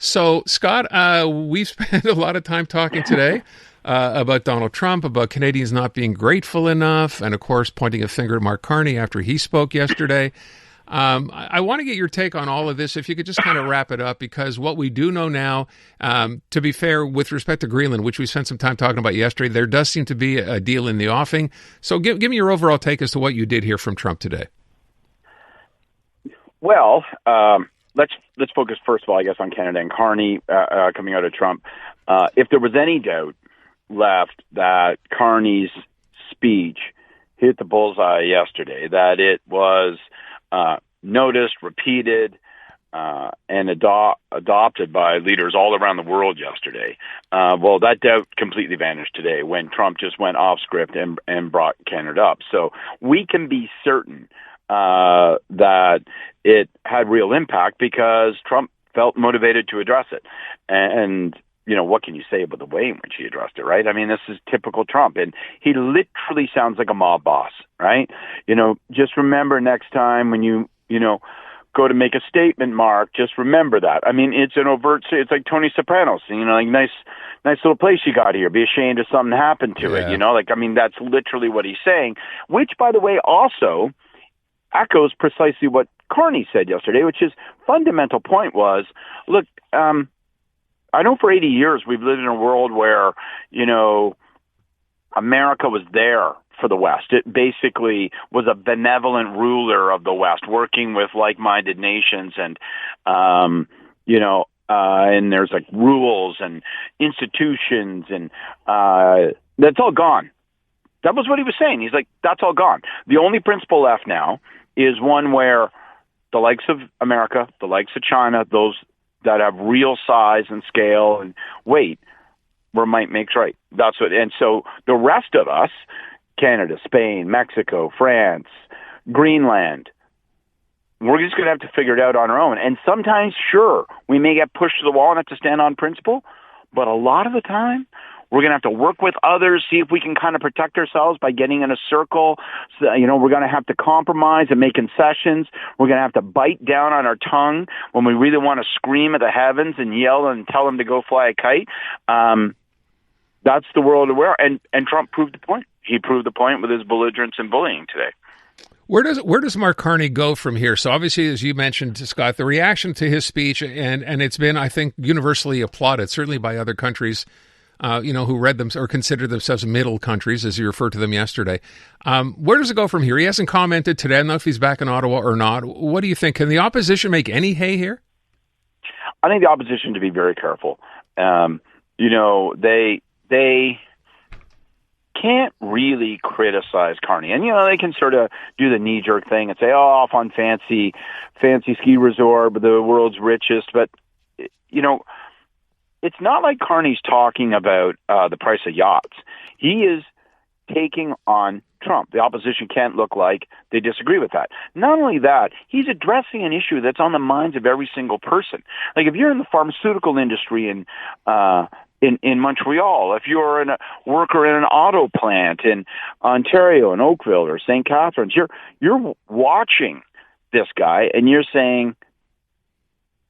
So, Scott, we've spent a lot of time talking today about Donald Trump, about Canadians not being grateful enough, and, of course, pointing a finger at Mark Carney after he spoke yesterday. I want to get your take on all of this, if you could just kind of wrap it up, because what we do know now, to be fair, with respect to Greenland, which we spent some time talking about yesterday, there does seem to be a deal in the offing. So give me your overall take as to what you did hear from Trump today. Well, let's focus first of all, I guess, on Canada and Carney coming out of Trump. If there was any doubt left that Carney's speech hit the bullseye yesterday, that it was noticed, repeated, and adopted by leaders all around the world yesterday. Well, that doubt completely vanished today when Trump just went off script and brought Canada up. So we can be certain that it had real impact because Trump felt motivated to address it. And you know, what can you say about the way in which he addressed it, right? I mean, this is typical Trump, and he literally sounds like a mob boss, right? You know, just remember next time when you go to make a statement, Mark, just remember that. I mean, it's an overt, it's like Tony Soprano's, like nice little place you got here. Be ashamed if something happened to it, I mean, that's literally what he's saying, which, by the way, also echoes precisely what Carney said yesterday, which his fundamental point was, look, I know for 80 years we've lived in a world where, America was there for the West. It basically was a benevolent ruler of the West, working with like-minded nations and, and there's like rules and institutions and that's all gone. That was what he was saying. He's like, that's all gone. The only principle left now is one where the likes of America, the likes of China, those that have real size and scale and weight, where might makes right. That's what. And so the rest of us, Canada, Spain, Mexico, France, Greenland, we're just going to have to figure it out on our own. And sometimes, sure, we may get pushed to the wall and have to stand on principle, but a lot of the time, we're going to have to work with others, see if we can kind of protect ourselves by getting in a circle. So, we're going to have to compromise and make concessions. We're going to have to bite down on our tongue when we really want to scream at the heavens and yell and tell them to go fly a kite. That's the world we're in. And Trump proved the point. He proved the point with his belligerence and bullying today. Where does Mark Carney go from here? So obviously, as you mentioned, Scott, the reaction to his speech, and it's been, I think, universally applauded, certainly by other countries, who read them or considered themselves middle countries, as you referred to them yesterday. Where does it go from here? He hasn't commented today. I don't know if he's back in Ottawa or not. What do you think? Can the opposition make any hay here? I think the opposition to be very careful. They can't really criticize Carney. And, they can sort of do the knee-jerk thing and say, off on fancy ski resort, but the world's richest. But, it's not like Carney's talking about the price of yachts. He is taking on Trump. The opposition can't look like they disagree with that. Not only that, he's addressing an issue that's on the minds of every single person. Like if you're in the pharmaceutical industry in Montreal, if you're a worker in an auto plant in Ontario, in Oakville or St. Catharines, you're watching this guy and you're saying,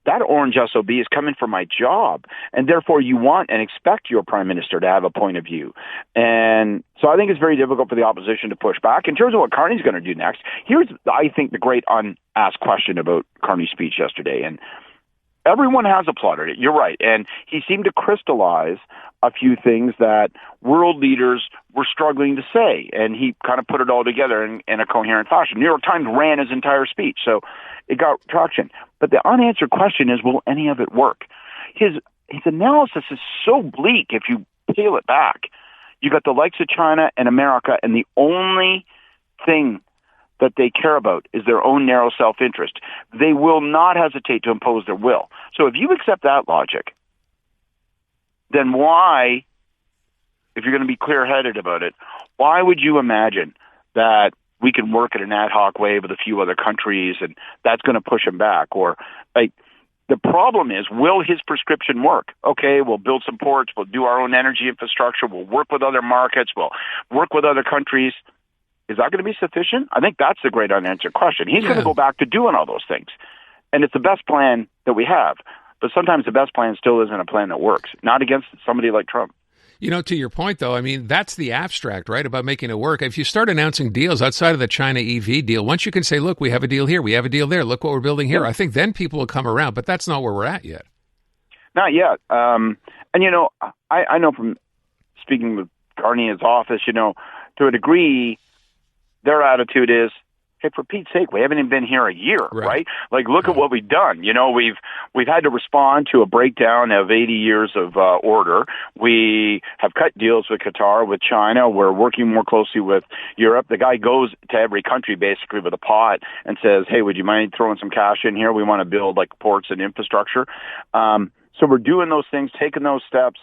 that orange SOB is coming for my job, and therefore you want and expect your prime minister to have a point of view. And so I think it's very difficult for the opposition to push back. In terms of what Carney's going to do next, here's, I think, the great unasked question about Carney's speech yesterday. And everyone has applauded it. You're right. And he seemed to crystallize a few things that world leaders were struggling to say. And he kind of put it all together in a coherent fashion. New York Times ran his entire speech, so it got traction. But the unanswered question is, will any of it work? His analysis is so bleak if you peel it back. You got the likes of China and America, and the only thing that they care about is their own narrow self-interest. They will not hesitate to impose their will. So if you accept that logic, then why, if you're going to be clear-headed about it, why would you imagine that we can work in an ad hoc way with a few other countries and that's going to push him back? Or the problem is, will his prescription work? Okay, we'll build some ports, we'll do our own energy infrastructure, we'll work with other markets, we'll work with other countries. Is that going to be sufficient? I think that's the great unanswered question. He's going to go back to doing all those things. And it's the best plan that we have. But sometimes the best plan still isn't a plan that works, not against somebody like Trump. To your point, though, I mean, that's the abstract, right, about making it work. If you start announcing deals outside of the China EV deal, once you can say, look, we have a deal here, we have a deal there, look what we're building here, I think then people will come around. But that's not where we're at yet. Not yet. And, I know from speaking with Carney in his office, to a degree, their attitude is, hey, for Pete's sake, we haven't even been here a year, right? Like, look at what we've done. We've had to respond to a breakdown of 80 years of order. We have cut deals with Qatar, with China. We're working more closely with Europe. The guy goes to every country basically with a pot and says, hey, would you mind throwing some cash in here? We want to build like ports and infrastructure. So we're doing those things, taking those steps.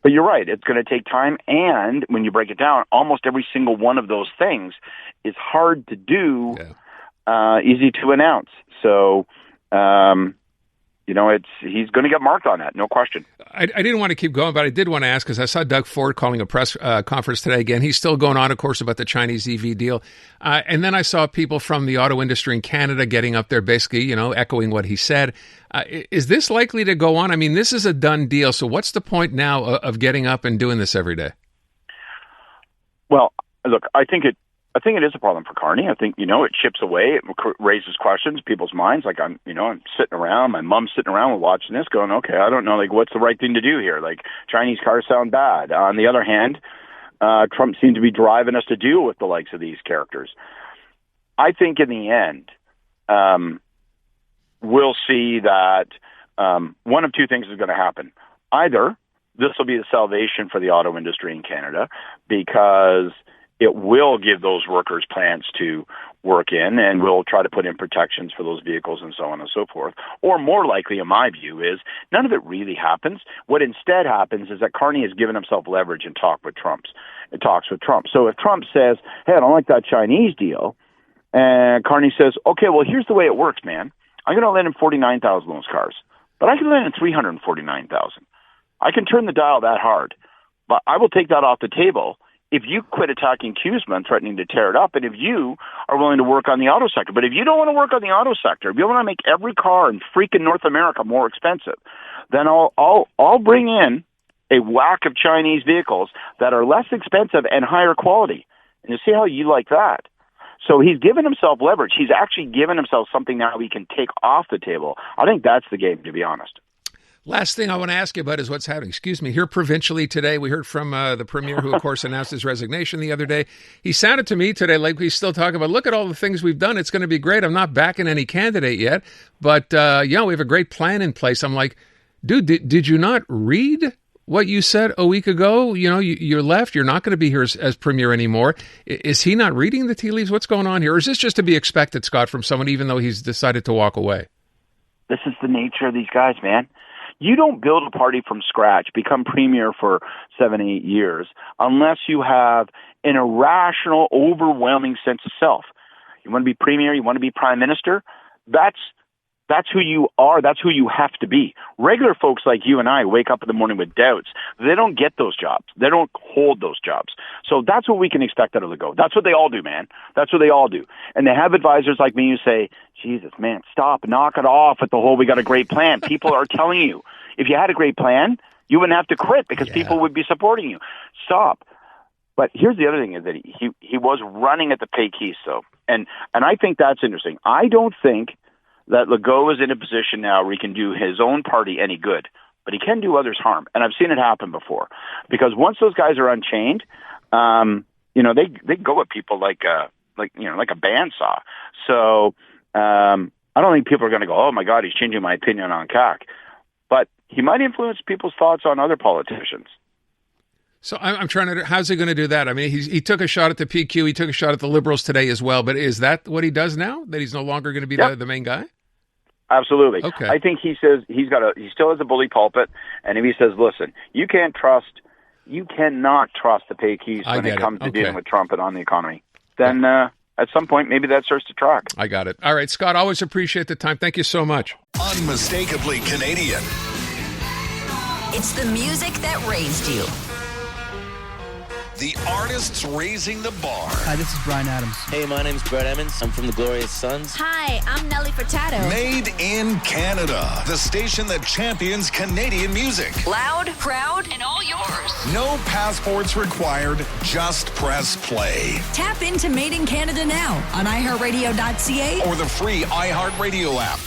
But you're right, it's going to take time, and when you break it down, almost every single one of those things is hard to do, easy to announce. So, he's going to get marked on that, no question. I didn't want to keep going, but I did want to ask, because I saw Doug Ford calling a press conference today again. He's still going on, of course, about the Chinese EV deal. And then I saw people from the auto industry in Canada getting up there basically, echoing what he said. Is this likely to go on? I mean, this is a done deal. So what's the point now of getting up and doing this every day? Well, look, I think it is a problem for Carney. I think, it chips away. It raises questions, people's minds. Like, I'm sitting around, my mom's sitting around watching this going, okay, I don't know, like, what's the right thing to do here? Like, Chinese cars sound bad. On the other hand, Trump seems to be driving us to deal with the likes of these characters. I think in the end, we'll see that one of two things is going to happen. Either this will be the salvation for the auto industry in Canada because it will give those workers plants to work in, and we'll try to put in protections for those vehicles and so on and so forth. Or more likely, in my view, is none of it really happens. What instead happens is that Carney has given himself leverage and talks with Trump. So if Trump says, hey, I don't like that Chinese deal, and Carney says, okay, well, here's the way it works, man. I'm going to lend him 49,000 of those cars, but I can lend him 349,000. I can turn the dial that hard, but I will take that off the table if you quit attacking CUSMA and threatening to tear it up, and if you are willing to work on the auto sector. But if you don't want to work on the auto sector, if you want to make every car in freaking North America more expensive, then I'll bring in a whack of Chinese vehicles that are less expensive and higher quality. And you see how you like that. So he's given himself leverage. He's actually given himself something now he can take off the table. I think that's the game, to be honest. Last thing I want to ask you about is what's happening. Here provincially today, we heard from the premier, who, of course, announced his resignation the other day. He sounded to me today like he's still talking about, look at all the things we've done. It's going to be great. I'm not backing any candidate yet, but, we have a great plan in place. I'm like, dude, did you not read what you said a week ago? You're left. You're not going to be here as premier anymore. Is he not reading the tea leaves? What's going on here? Or is this just to be expected, Scott, from someone, even though he's decided to walk away? This is the nature of these guys, man. You don't build a party from scratch, become premier for 7-8 years, unless you have an irrational, overwhelming sense of self. You want to be premier, you want to be prime minister, that's who you are, that's who you have to be. Regular folks like you and I wake up in the morning with doubts. They don't get those jobs. They don't hold those jobs. So that's what we can expect out of the go. That's what they all do, man. That's what they all do. And they have advisors like me who say, Jesus, man, stop, knock it off with the whole, we got a great plan. People are telling you, if you had a great plan, you wouldn't have to quit because people would be supporting you. Stop. But here's the other thing is that he was running at the pay keys, though. And I think that's interesting. I don't think that Legault is in a position now where he can do his own party any good, but he can do others harm. And I've seen it happen before. Because once those guys are unchained, they go at people like a bandsaw. So I don't think people are going to go, oh my God, he's changing my opinion on CAC. But he might influence people's thoughts on other politicians. So I'm trying to, how's he going to do that? I mean, he took a shot at the PQ, he took a shot at the Liberals today as well, but is that what he does now? That he's no longer going to be the main guy? Absolutely. Okay. I think he says he still has a bully pulpit, and if he says, listen, you cannot trust the pay keys when it comes to dealing with Trump and on the economy, then at some point, maybe that starts to track. I got it. All right, Scott, always appreciate the time. Thank you so much. Unmistakably Canadian. It's the music that raised you. The artists raising the bar. Hi, this is Bryan Adams. Hey, my name's Brett Emmons. I'm from the Glorious Sons. Hi, I'm Nelly Furtado. Made in Canada. The station that champions Canadian music. Loud, proud, and all yours. No passports required. Just press play. Tap into Made in Canada now on iHeartRadio.ca Or the free iHeartRadio app.